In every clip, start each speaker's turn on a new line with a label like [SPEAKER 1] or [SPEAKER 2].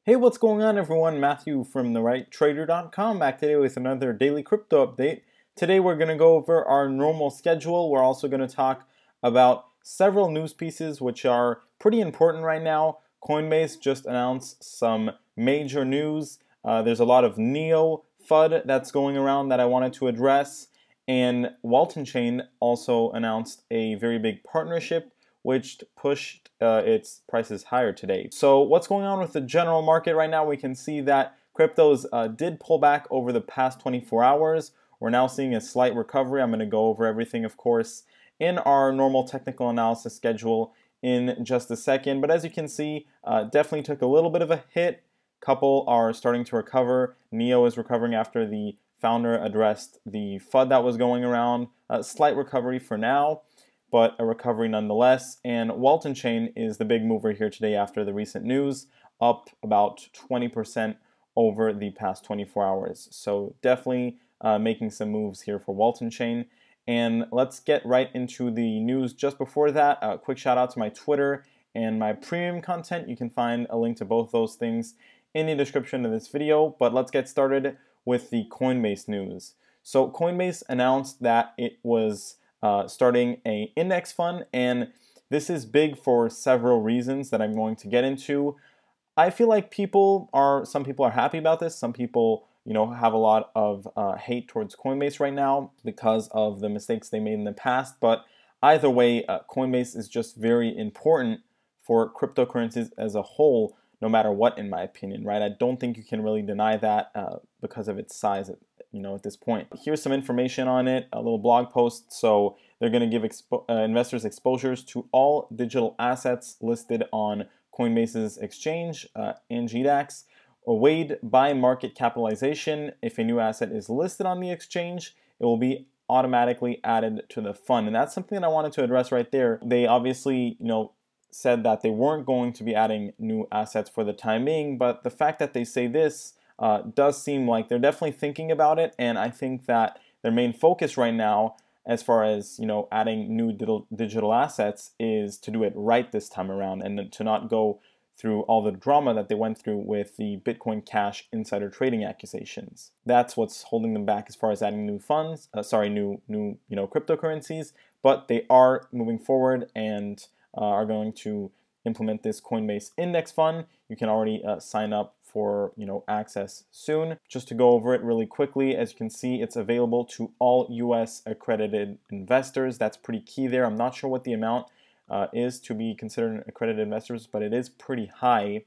[SPEAKER 1] Hey, what's going on everyone? Matthew from TheRightTrader.com back today with another daily crypto update. Today we're going to go over our normal schedule. We're also going to talk about several news pieces which are pretty important right now. Coinbase just announced some major news. There's a lot of Neo FUD that's going around that I wanted to address. And Walton Chain also announced a very big partnership which pushed its prices higher today. So what's going on with the general market right now? We can see that cryptos did pull back over the past 24 hours. We're now seeing a slight recovery. I'm going to go over everything, of course, in our normal technical analysis schedule in just a second. But as you can see, definitely took a little bit of a hit. Couple are starting to recover. Neo is recovering after the founder addressed the FUD that was going around. A slight recovery for now, but a recovery nonetheless. And Walton Chain is the big mover here today after the recent news, up about 20% over the past 24 hours. So definitely making some moves here for Walton Chain. And let's get right into the news. Just before that, a quick shout out to my Twitter and my premium content. You can find a link to both those things in the description of this video. But let's get started with the Coinbase news. So Coinbase announced that it was starting an index fund, and this is big for several reasons that I'm going to get into. I feel like some people are happy about this. Some people, have a lot of hate towards Coinbase right now because of the mistakes they made in the past. But either way, Coinbase is just very important for cryptocurrencies as a whole, no matter what, in my opinion, right? I don't think you can really deny that because of its size, at this point. Here's some information on it, a little blog post. So they're going to give investors exposures to all digital assets listed on Coinbase's exchange and GDAX, weighed by market capitalization. If a new asset is listed on the exchange, it will be automatically added to the fund. And that's something that I wanted to address right there. They obviously, said that they weren't going to be adding new assets for the time being, but the fact that they say this does seem like they're definitely thinking about it. And I think that their main focus right now, as far as adding new digital assets, is to do it right this time around, and to not go through all the drama that they went through with the Bitcoin Cash insider trading accusations. That's what's holding them back as far as adding new funds, new cryptocurrencies. But they are moving forward and are going to implement this Coinbase index fund. You can already sign up for access soon. Just to go over it really quickly, as you can see, it's available to all US accredited investors. That's pretty key there. I'm not sure what the amount is to be considered accredited investors, but it is pretty high.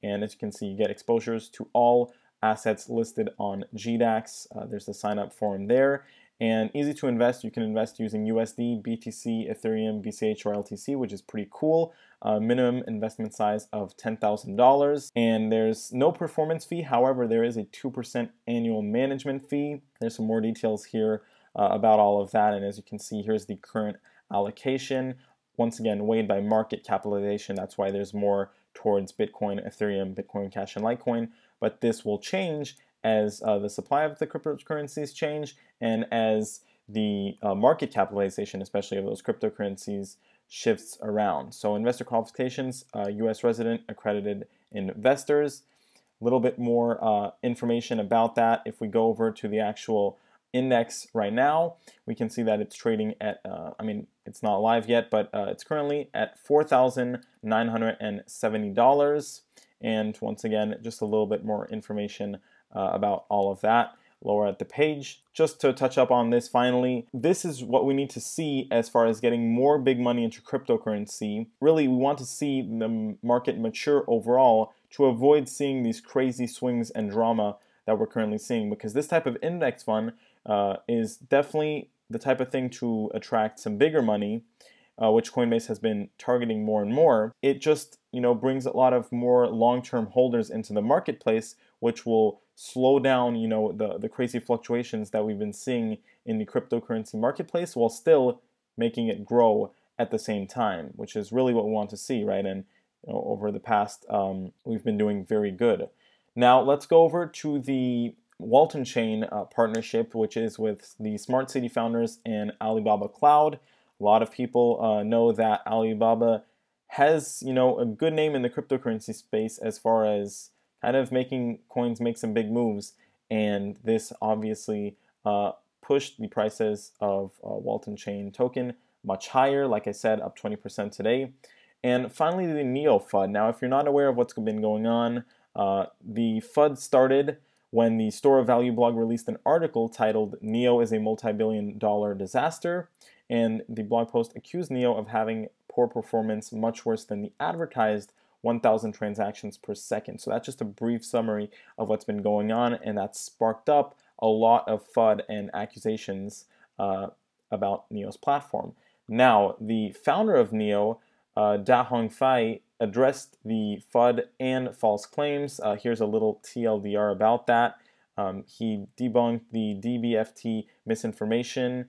[SPEAKER 1] And as you can see, you get exposures to all assets listed on GDAX. There's the sign up form there. And easy to invest. You can invest using USD, BTC, Ethereum, BCH, or LTC, which is pretty cool. Minimum investment size of $10,000. And there's no performance fee. However, there is a 2% annual management fee. There's some more details here about all of that. And as you can see, here's the current allocation. Once again, weighed by market capitalization. That's why there's more towards Bitcoin, Ethereum, Bitcoin Cash, and Litecoin. But this will change as the supply of the cryptocurrencies change, and as the market capitalization, especially of those cryptocurrencies, shifts around. So investor qualifications, US resident accredited investors. A little bit more information about that. If we go over to the actual index right now, we can see that it's trading at, it's not live yet, but it's currently at $4,970. And once again, just a little bit more information about all of that lower at the page. Just to touch up on this finally, this is what we need to see as far as getting more big money into cryptocurrency. Really, we want to see the market mature overall to avoid seeing these crazy swings and drama that we're currently seeing, because this type of index fund is definitely the type of thing to attract some bigger money, which Coinbase has been targeting more and more. It just brings a lot of more long-term holders into the marketplace, which will slow down the crazy fluctuations that we've been seeing in the cryptocurrency marketplace, while still making it grow at the same time, which is really what we want to see, right? And over the past, we've been doing very good. Now let's go over to the Walton Chain partnership, which is with the Smart City founders and Alibaba Cloud. A lot of people know that Alibaba has, a good name in the cryptocurrency space as far as kind of making coins make some big moves, and this obviously pushed the prices of Walton Chain token much higher, like I said, up 20% today. And finally, the NEO FUD. Now, if you're not aware of what's been going on, the FUD started when the Store of Value blog released an article titled "NEO is a multi-billion-dollar disaster," and the blog post accused NEO of having poor performance, much worse than the advertised 1,000 transactions per second. So that's just a brief summary of what's been going on, and that sparked up a lot of FUD and accusations about NEO's platform. Now, the founder of NEO, Da Hongfei, addressed the FUD and false claims. Here's a little TLDR about that. He debunked the DBFT misinformation.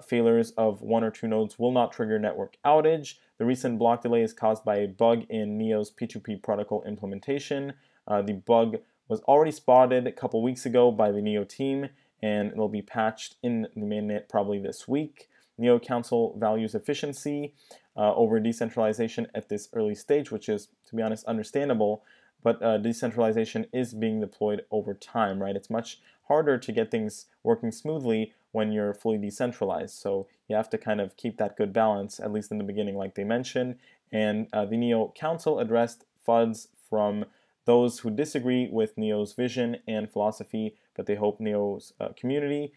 [SPEAKER 1] Failures of 1 or 2 nodes will not trigger network outage. The recent block delay is caused by a bug in NEO's P2P protocol implementation. The bug was already spotted a couple weeks ago by the NEO team, and it'll be patched in the mainnet probably this week. NEO Council values efficiency over decentralization at this early stage, which is, to be honest, understandable, but decentralization is being deployed over time, right? It's much harder to get things working smoothly when you're fully decentralized, so you have to kind of keep that good balance, at least in the beginning, like they mentioned. And the NEO Council addressed FUDs from those who disagree with NEO's vision and philosophy, but they hope NEO's community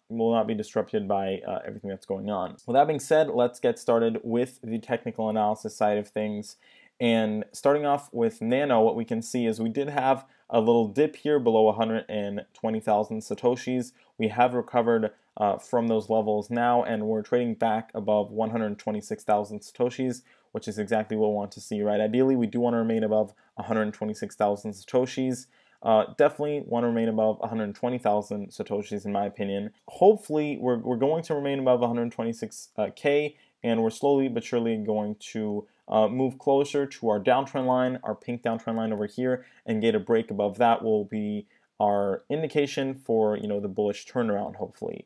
[SPEAKER 1] will not be disrupted by everything that's going on. With that being said, let's get started with the technical analysis side of things. And starting off with Nano, what we can see is we did have a little dip here below 120,000 Satoshis. We have recovered from those levels now, and we're trading back above 126,000 Satoshis, which is exactly what we want to see, right? Ideally, we do want to remain above 126,000 Satoshis. Definitely want to remain above 120,000 Satoshis in my opinion. Hopefully, we're going to remain above 126K, and we're slowly but surely going to move closer to our downtrend line, our pink downtrend line over here, and get a break above that will be our indication for, the bullish turnaround, hopefully.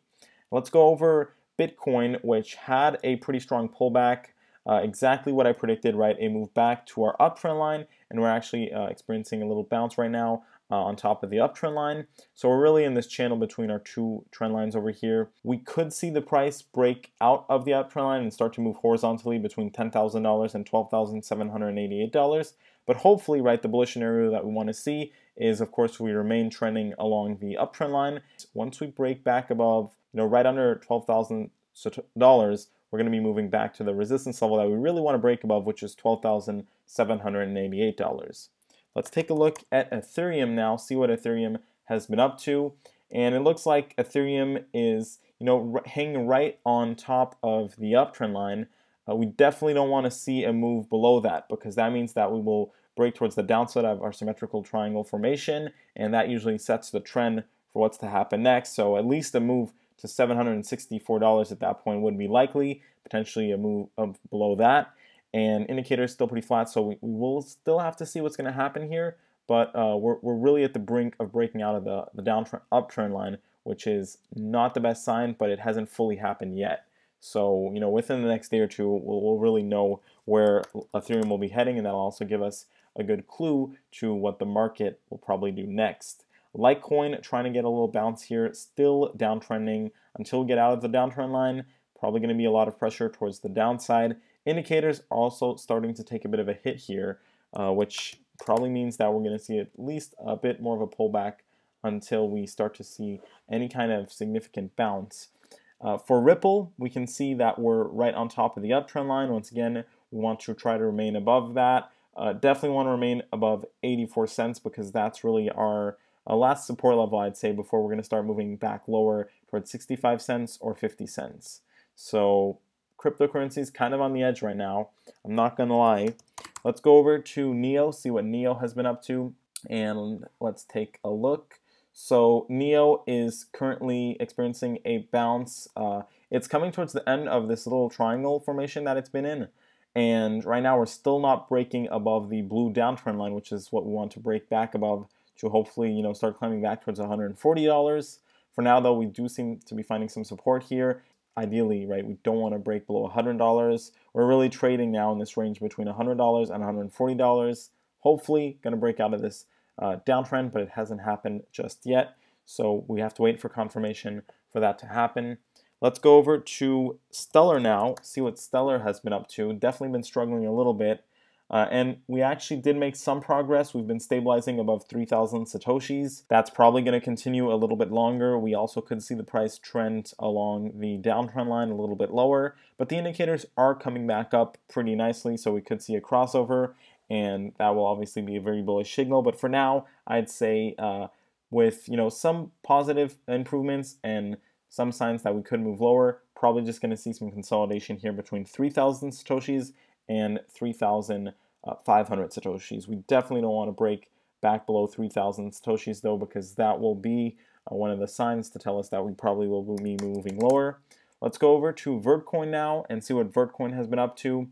[SPEAKER 1] Let's go over Bitcoin, which had a pretty strong pullback. Exactly what I predicted, right? A move back to our uptrend line, and we're actually experiencing a little bounce right now on top of the uptrend line. So we're really in this channel between our two trend lines over here. We could see the price break out of the uptrend line and start to move horizontally between $10,000 and $12,788. But hopefully, right, the bullish scenario that we want to see is, of course, we remain trending along the uptrend line. Once we break back above, right under $12,000, we're going to be moving back to the resistance level that we really want to break above, which is $12,788. Let's take a look at Ethereum now, see what Ethereum has been up to. And it looks like Ethereum is, hanging right on top of the uptrend line. We definitely don't want to see a move below that, because that means that we will break towards the downside of our symmetrical triangle formation, and that usually sets the trend for what's to happen next. So at least a move to $764 at that point would be likely, potentially a move below that. And indicators still pretty flat, so we will still have to see what's going to happen here, but we're really at the brink of breaking out of the uptrend line, which is not the best sign, but it hasn't fully happened yet. So, within the next day or two, we'll really know where Ethereum will be heading, and that'll also give us a good clue to what the market will probably do next. Litecoin trying to get a little bounce here, still downtrending until we get out of the downtrend line. Probably going to be a lot of pressure towards the downside. Indicators are also starting to take a bit of a hit here, which probably means that we're going to see at least a bit more of a pullback until we start to see any kind of significant bounce. For Ripple, we can see that we're right on top of the uptrend line. Once again, we want to try to remain above that. Definitely want to remain above 84 cents, because that's really our last support level, I'd say, before we're going to start moving back lower towards 65 cents or 50 cents. So cryptocurrency is kind of on the edge right now, I'm not going to lie. Let's go over to NEO, see what NEO has been up to, and let's take a look. So NEO is currently experiencing a bounce. It's coming towards the end of this little triangle formation that it's been in. And right now we're still not breaking above the blue downtrend line, which is what we want to break back above to hopefully, start climbing back towards $140. For now, though, we do seem to be finding some support here. Ideally, right, we don't want to break below $100. We're really trading now in this range between $100 and $140. hopefully going to break out of this downtrend, but it hasn't happened just yet. So we have to wait for confirmation for that to happen. Let's go over to Stellar now, see what Stellar has been up to. Definitely been struggling a little bit. And we actually did make some progress. We've been stabilizing above 3,000 Satoshis. That's probably going to continue a little bit longer. We also could see the price trend along the downtrend line a little bit lower, but the indicators are coming back up pretty nicely, so we could see a crossover, and that will obviously be a very bullish signal. But for now, I'd say with some positive improvements and some signs that we could move lower, probably just going to see some consolidation here between 3,000 Satoshis and 3,500 Satoshis. We definitely don't want to break back below 3,000 Satoshis though, because that will be one of the signs to tell us that we probably will be moving lower. Let's go over to Vertcoin now and see what Vertcoin has been up to.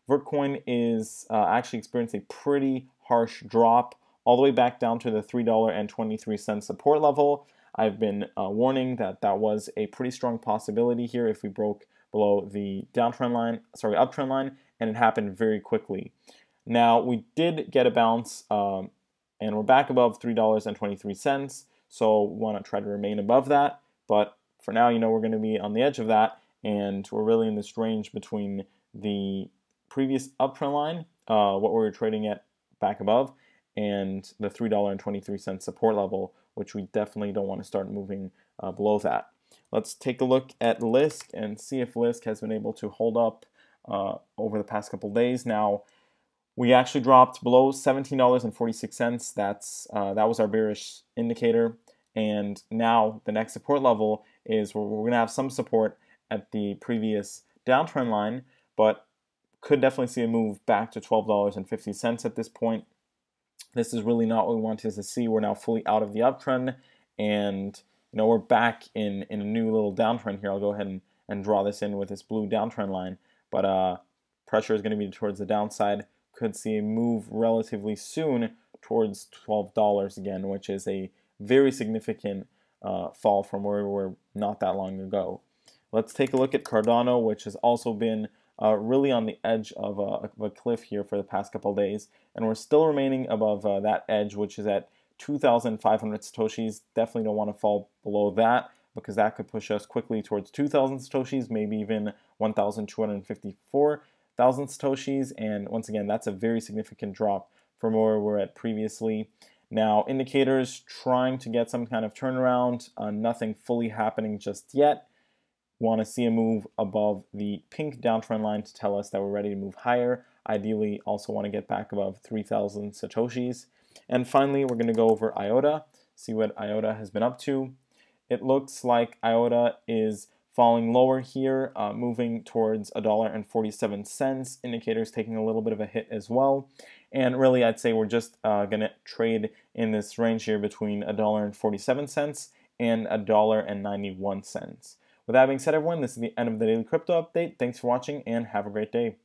[SPEAKER 1] Vertcoin is actually experienced a pretty harsh drop all the way back down to the $3.23 support level. I've been warning that that was a pretty strong possibility here if we broke below the uptrend line, and it happened very quickly. Now we did get a bounce, and we're back above $3.23. So we want to try to remain above that. But for now, we're going to be on the edge of that, and we're really in this range between the previous uptrend line, what we were trading at back above, and the $3.23 support level, which we definitely don't want to start moving below that. Let's take a look at Lisk and see if Lisk has been able to hold up over the past couple days. Now, we actually dropped below $17.46. That was our bearish indicator, and now the next support level is where we're going to have some support at the previous downtrend line, but could definitely see a move back to $12.50 at this point. This is really not what we wanted to see. We're now fully out of the uptrend, and we're back in a new little downtrend here. I'll go ahead and draw this in with this blue downtrend line, but pressure is going to be towards the downside. Could see a move relatively soon towards $12 again, which is a very significant fall from where we were not that long ago. Let's take a look at Cardno, which has also been really on the edge of a cliff here for the past couple of days, and we're still remaining above that edge, which is at 2,500 Satoshis. Definitely don't want to fall below that, because that could push us quickly towards 2,000 Satoshis, maybe even 1,254,000 Satoshis, and once again, that's a very significant drop from where we're at previously. Now, indicators trying to get some kind of turnaround, nothing fully happening just yet. Want to see a move above the pink downtrend line to tell us that we're ready to move higher. Ideally, also want to get back above 3,000 Satoshis. And finally, we're going to go over IOTA, see what IOTA has been up to. It looks like IOTA is falling lower here, moving towards $1.47. Indicators taking a little bit of a hit as well. And really, I'd say we're just going to trade in this range here between $1.47 and $1.91. With that being said, everyone, this is the end of the Daily Crypto Update. Thanks for watching and have a great day.